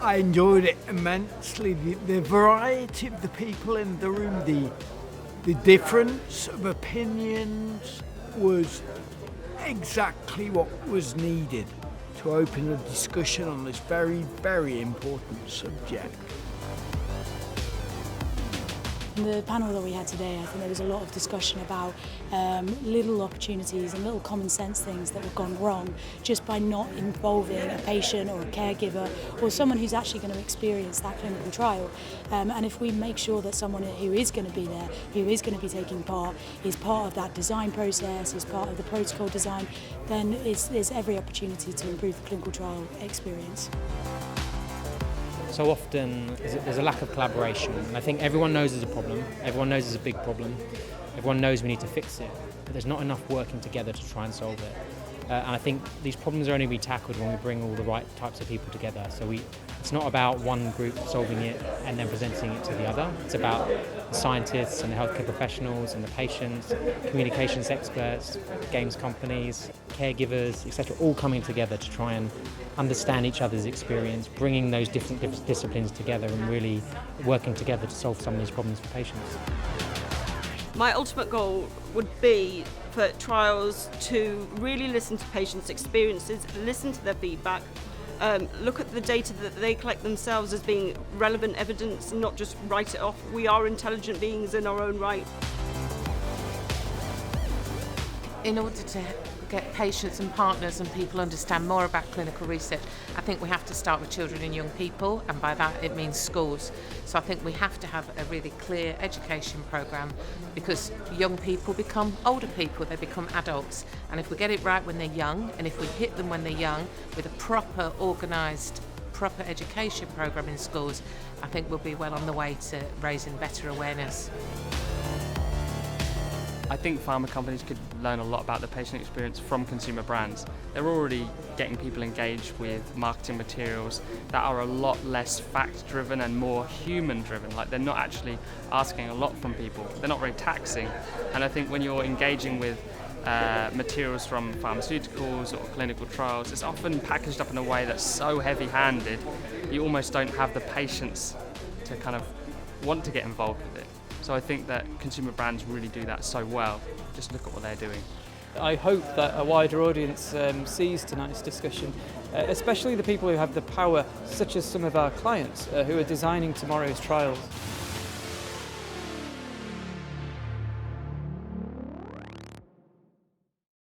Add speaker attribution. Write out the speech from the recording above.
Speaker 1: I enjoyed it immensely. The variety of the people in the room, the difference of opinions was exactly what was needed to open a discussion on this very, very important subject.
Speaker 2: In the panel that we had today, I think there was a lot of discussion about little opportunities and little common sense things that have gone wrong just by not involving a patient or a caregiver or someone who's actually going to experience that clinical trial. And if we make sure that someone who is going to be there, who is going to be taking part, is part of that design process, is part of the protocol design, then there's every opportunity to improve the clinical trial experience.
Speaker 3: So often there's a lack of collaboration, and I think everyone knows there's a problem, everyone knows there's a big problem, everyone knows we need to fix it, but there's not enough working together to try and solve it. And I think these problems are only be tackled when we bring all the right types of people together. So it's not about one group solving it and then presenting it to the other. It's about the scientists and the healthcare professionals and the patients, communications experts, games companies, caregivers, etc., all coming together to try and understand each other's experience, bringing those different disciplines together and really working together to solve some of these problems for patients.
Speaker 4: My ultimate goal would be for trials to really listen to patients' experiences, listen to their feedback, look at the data that they collect themselves as being relevant evidence and not just write it off. We are intelligent beings in our own right.
Speaker 5: In order to get patients and partners and people understand more about clinical research, I think we have to start with children and young people, and by that it means schools. So I think we have to have a really clear education programme, because young people become older people, they become adults, and if we get it right when they're young, and if we hit them when they're young with a proper organised, proper education programme in schools, I think we'll be well on the way to raising better awareness.
Speaker 6: I think pharma companies could learn a lot about the patient experience from consumer brands. They're already getting people engaged with marketing materials that are a lot less fact-driven and more human-driven. Like, they're not actually asking a lot from people. They're not very taxing. And I think when you're engaging with materials from pharmaceuticals or clinical trials, it's often packaged up in a way that's so heavy-handed, you almost don't have the patience to kind of want to get involved with it. So I think that consumer brands really do that so well. Just look at what they're doing.
Speaker 7: I hope that a wider audience sees tonight's discussion, especially the people who have the power, such as some of our clients who are designing tomorrow's trials.